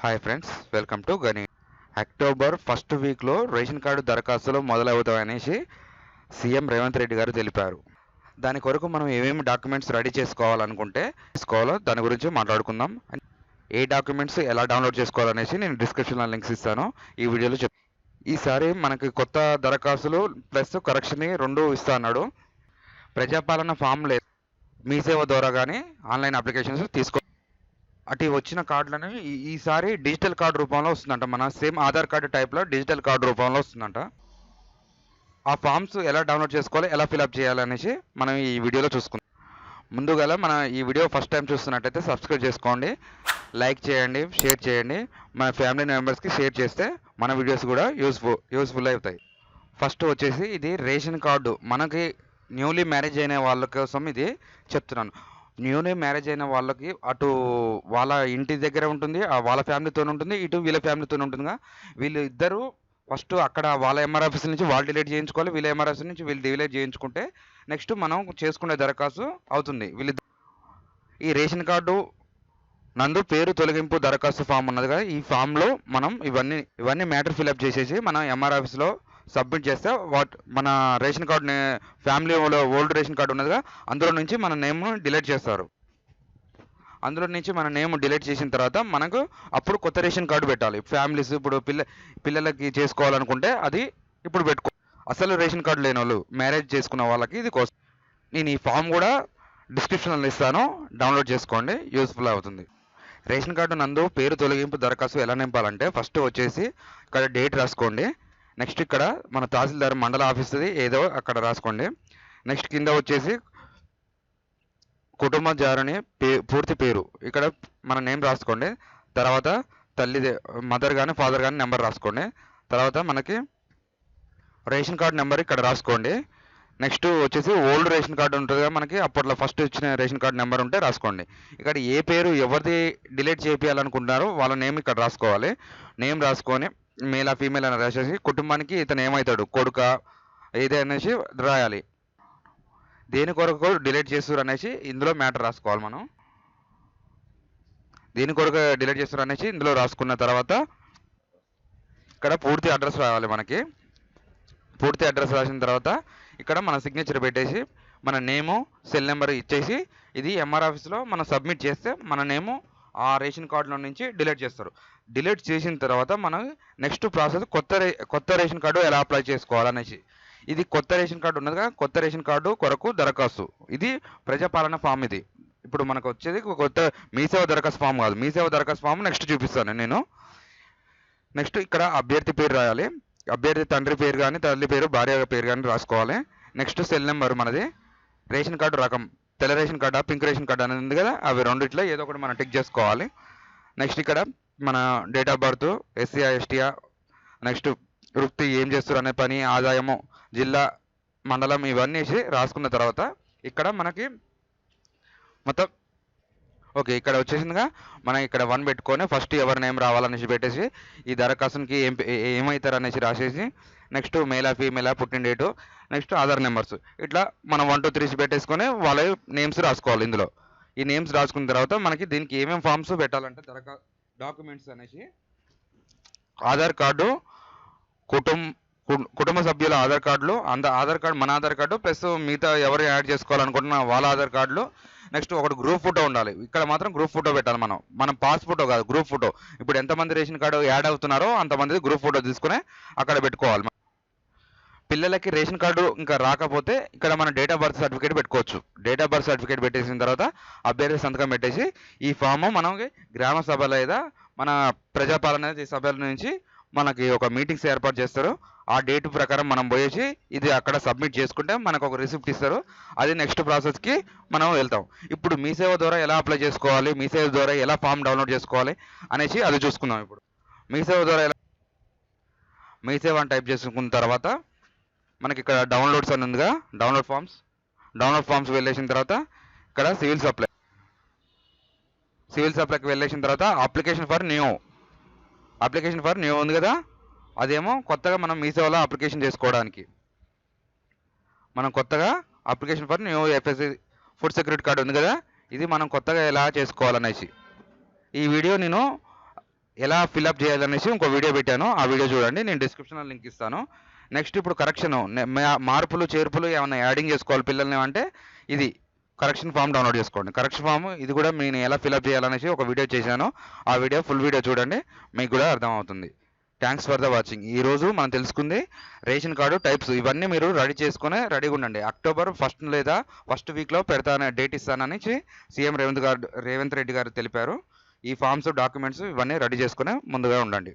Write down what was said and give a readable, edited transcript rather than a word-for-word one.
Hi friends, welcome to గని. October first వీక్లో ration card దరఖాస్తులు మొదలవుతాయనేసి సీఎం రేవంత్ రెడ్డి గారు తెలిపారు. దాని కొరకు మనం ఏమేమి డాక్యుమెంట్స్ రెడీ చేసుకోవాలో దాని గురించి మాట్లాడుకుందాం. ఏ డాక్యుమెంట్స్ ఎలా డౌన్లోడ్ చేసుకోవాలనేసి నేను డిస్క్రిప్షన్లో లింక్స్ ఇస్తాను. ఈ వీడియోలో ఈసారి మనకి కొత్త దరఖాస్తులు ప్లస్ కరెక్షన్ రెండు ఇస్తా అన్నాడు. ప్రజాపాలన ఫామ్ లేదు, మీ సేవ ద్వారా కానీ ఆన్లైన్ అప్లికేషన్స్ అటు వచ్చిన కార్డులను ఈసారి డిజిటల్ కార్డు రూపంలో వస్తుందంట. మన సేమ్ ఆధార్ కార్డు టైప్లో డిజిటల్ కార్డు రూపంలో వస్తుందంట. ఆ ఫామ్స్ ఎలా డౌన్లోడ్ చేసుకోవాలి, ఎలా ఫిల్అప్ చేయాలనేసి మనం ఈ వీడియోలో చూసుకుందాం. ముందుగా మన ఈ వీడియో ఫస్ట్ టైం చూస్తున్నట్టయితే సబ్స్క్రైబ్ చేసుకోండి, లైక్ చేయండి, షేర్ చేయండి. మన ఫ్యామిలీ మెంబర్స్కి షేర్ చేస్తే మన వీడియోస్ కూడా యూస్ఫుల్ అవుతాయి. ఫస్ట్ వచ్చేసి ఇది రేషన్ కార్డు. మనకి న్యూలీ మ్యారేజ్ అయిన వాళ్ళ కోసం ఇది చెప్తున్నాను. న్యూలీ మ్యారేజ్ అయిన వాళ్ళకి అటు వాళ్ళ ఇంటి దగ్గర ఉంటుంది, వాళ్ళ ఫ్యామిలీతో ఉంటుంది, ఇటు వీళ్ళ ఫ్యామిలీతో ఉంటుందిగా. వీళ్ళు ఇద్దరు ఫస్ట్ అక్కడ వాళ్ళ ఎంఆర్ ఆఫీస్ నుంచి వాళ్ళు డిలీట్ చేయించుకోవాలి, వీళ్ళ ఎంఆర్ ఆఫీస్ నుంచి వీళ్ళు డిలీట్ చేయించుకుంటే నెక్స్ట్ మనం చేసుకునే దరఖాస్తు అవుతుంది. ఈ రేషన్ కార్డు నందు పేరు తొలగింపు దరఖాస్తు ఫామ్ ఉన్నదిగా, ఈ ఫామ్లో మనం ఇవన్నీ మ్యాటర్ ఫిల్అప్ చేసేసి మనం ఎంఆర్ ఆఫీస్లో సబ్మిట్ చేస్తే మన రేషన్ కార్డు ఫ్యామిలీలో ఓల్డ్ రేషన్ కార్డు ఉన్నదిగా, అందులో నుంచి మన నేమ్ డిలీట్ చేస్తారు. అందులో నుంచి మన నేమ్ డిలీట్ చేసిన తర్వాత మనకు అప్పుడు కొత్త రేషన్ కార్డు పెట్టాలి. ఫ్యామిలీస్ ఇప్పుడు పిల్లలకి చేసుకోవాలనుకుంటే అది ఇప్పుడు పెట్టుకో. అసలు రేషన్ కార్డు లేని వాళ్ళు, మ్యారేజ్ చేసుకున్న వాళ్ళకి ఇది కోసం. నేను ఈ ఫామ్ కూడా డిస్క్రిప్షన్లో ఇస్తాను, డౌన్లోడ్ చేసుకోండి, యూస్ఫుల్ అవుతుంది. రేషన్ కార్డు నందు పేరు తొలగింపు దరఖాస్తు ఎలా నింపాలంటే ఫస్ట్ వచ్చేసి ఇక్కడ డేట్ రాసుకోండి. నెక్స్ట్ ఇక్కడ మన తహసీల్దార్ మండల ఆఫీస్ది ఏదో అక్కడ రాసుకోండి. నెక్స్ట్ కింద వచ్చేసి కుటుంబదారుని పూర్తి పేరు ఇక్కడ మన నేమ్ రాసుకోండి. తర్వాత మదర్ కానీ ఫాదర్ కానీ నెంబర్ రాసుకోండి. తర్వాత మనకి రేషన్ కార్డు నెంబర్ ఇక్కడ రాసుకోండి. నెక్స్ట్ వచ్చేసి ఓల్డ్ రేషన్ కార్డు ఉంటుంది కదా మనకి, అప్పట్లో ఫస్ట్ ఇచ్చిన రేషన్ కార్డు నెంబర్ ఉంటే రాసుకోండి. ఇక్కడ ఏ పేరు ఎవరిది డిలీట్ చేయాలనుకుంటున్నారో వాళ్ళ నేమ్ ఇక్కడ రాసుకోవాలి. నేమ్ రాసుకొని మేలా ఫీమేల్ అని రాసేసి కుటుంబానికి ఇతను ఏమవుతాడు, కొడుక ఏదనేసి రాయాలి. దేని కొరకు డిలీట్ చేస్తారు అనేసి ఇందులో మ్యాటర్ రాసుకోవాలి. మనం దేని కొరకు డిలీట్ చేస్తారు అనేసి ఇందులో రాసుకున్న తర్వాత ఇక్కడ పూర్తి అడ్రస్ రావాలి. మనకి పూర్తి అడ్రస్ రాసిన తర్వాత ఇక్కడ మన సిగ్నేచర్ పెట్టేసి మన నేము సెల్ నెంబర్ ఇచ్చేసి ఇది ఎంఆర్ ఆఫీస్లో మనం సబ్మిట్ చేస్తే మన నేము ఆ రేషన్ కార్డులో నుంచి డిలీట్ చేస్తారు. డిలీట్ చేసిన తర్వాత మనం నెక్స్ట్ ప్రాసెస్ కొత్త రేషన్ కార్డు ఎలా అప్లై చేసుకోవాలనేసి. ఇది కొత్త రేషన్ కార్డు ఉన్నదిగా, కొత్త రేషన్ కార్డు కొరకు దరఖాస్తు. ఇది ప్రజాపాలన ఫామ్. ఇది ఇప్పుడు మనకు వచ్చేది కొత్త మీసేవ దరఖాస్తు ఫామ్ కాదు, మీసేవ దరఖాస్తు ఫామ్ నెక్స్ట్ చూపిస్తాను నేను. నెక్స్ట్ ఇక్కడ అభ్యర్థి పేరు రాయాలి. అభ్యర్థి తండ్రి పేరు కానీ తల్లి పేరు భార్య పేరు కానీ రాసుకోవాలి. నెక్స్ట్ సెల్ నెంబర్ మనది. రేషన్ కార్డు రకం తెల్ల రేషన్ కార్డా పింక్ రేషన్ కార్డు అనేది ఉంది కదా, అవి రెండిట్లో ఏదో ఒకటి మనం టిక్ చేసుకోవాలి. నెక్స్ట్ ఇక్కడ మన డేట్ ఆఫ్ బర్త్, ఎస్సీఆ ఎస్టీఆ, నెక్స్ట్ వృత్తి ఏం చేస్తారు అనే పని, ఆదాయము, జిల్లా, మండలం ఇవన్నీ రాసుకున్న తర్వాత ఇక్కడ మనకి మొత్తం ఓకే ఇక్కడ వచ్చేసిందిగా. మనం ఇక్కడ 1 పెట్టుకొని ఫస్ట్ ఎవరి నేమ్ రావాలనేసి పెట్టేసి ఈ దరఖాస్తుకి ఏమవుతారు అనేసి రాసేసి నెక్స్ట్ మేలా ఫీమేలా పుట్టిన డేటు, నెక్స్ట్ ఆధార్ నెంబర్స్, ఇట్లా మనం 1 2 3 పెట్టేసుకొని వాళ్ళ నేమ్స్ రాసుకోవాలి. ఇందులో ఈ నేమ్స్ రాసుకున్న తర్వాత మనకి దీనికి ఏమేమి ఫామ్స్ పెట్టాలంటే డాక్యుమెంట్స్ అనేసి ఆధార్ కార్డు, కుటుంబ సభ్యుల ఆధార్ కార్డులు, ఆధార్ కార్డు మన ఆధార్ కార్డు ప్లస్ మిగతా ఎవరు యాడ్ చేసుకోవాలనుకుంటున్న వాళ్ళ ఆధార్ కార్డులు. నెక్స్ట్ ఒకటి గ్రూప్ ఫోటో ఉండాలి. ఇక్కడ మాత్రం గ్రూప్ ఫోటో పెట్టాలి. మనం పాస్ ఫోటో కాదు, గ్రూప్ ఫోటో. ఇప్పుడు ఎంతమంది రేషన్ కార్డు యాడ్ అవుతున్నారో అంతమంది గ్రూప్ ఫోటో తీసుకుని అక్కడ పెట్టుకోవాలి. పిల్లలకి రేషన్ కార్డు ఇంకా రాకపోతే ఇక్కడ మన డేట్ ఆఫ్ బర్త్ సర్టిఫికేట్ పెట్టుకోవచ్చు. డేట్ ఆఫ్ బర్త్ సర్టిఫికేట్ పెట్టేసిన తర్వాత అభ్యర్థి సంతకం పెట్టేసి ఈ ఫామ్ మనకి గ్రామ సభ లేదా మన ప్రజాపాలన సభల నుంచి మనకి ఒక మీటింగ్స్ ఏర్పాటు చేస్తారు. ఆ డేట్ ప్రకారం మనం పోయేసి ఇది అక్కడ సబ్మిట్ చేసుకుంటే మనకు ఒక రిసిప్ట్ ఇస్తారు. అది నెక్స్ట్ ప్రాసెస్కి మనం వెళ్తాం. ఇప్పుడు మీ సేవ ద్వారా ఎలా అప్లై చేసుకోవాలి, మీ సేవ ద్వారా ఎలా ఫామ్ డౌన్లోడ్ చేసుకోవాలి అనేసి అది చూసుకుందాం. ఇప్పుడు మీ సేవ ద్వారా మీ సేవ అని టైప్ చేసుకున్న తర్వాత మనకి ఇక్కడ డౌన్లోడ్స్ అని ఉందిగా, డౌన్లోడ్ ఫామ్స్ వెళ్ళేసిన తర్వాత ఇక్కడ సివిల్ సప్లైకి వెళ్ళేసిన తర్వాత అప్లికేషన్ ఫర్ న్యూ ఉంది కదా, అదేమో కొత్తగా మనం మీ సేవలో అప్లికేషన్ చేసుకోవడానికి మనం కొత్తగా application for new FSC food security card ఉంది కదా, ఇది మనం కొత్తగా ఎలా చేసుకోవాలనేసి ఈ వీడియో నేను ఎలా ఫిల్అప్ చేయాలనేసి ఇంకో వీడియో పెట్టాను, ఆ వీడియో చూడండి, నేను డిస్క్రిప్షన్లో లింక్ ఇస్తాను. నెక్స్ట్ ఇప్పుడు కరెక్షన్, మార్పులు చేర్పులు ఏమైనా యాడింగ్ చేసుకోవాలి పిల్లల్ని అంటే ఇది కరెక్షన్ ఫామ్ డౌన్లోడ్ చేసుకోండి. కరెక్షన్ ఫామ్ ఇది కూడా నేను ఎలా ఫిల్అప్ చేయాలనేసి ఒక వీడియో చేశాను, ఆ వీడియో ఫుల్ వీడియో చూడండి, మీకు కూడా అర్థమవుతుంది. Thanks for the watching. ఈరోజు మనం తెలుసుకుంది రేషన్ కార్డు టైప్స్. ఇవన్నీ మీరు రెడీ చేసుకుని రెడీగా ఉండండి. అక్టోబర్ 1 లేదా 1st వీక్లో పెడతానే డేట్ ఇస్తానని సీఎం రేవంత్ రెడ్డి గారు తెలిపారు. ఈ ఫామ్స్ డాక్యుమెంట్స్ ఇవన్నీ రెడీ చేసుకుని ముందుగా ఉండండి.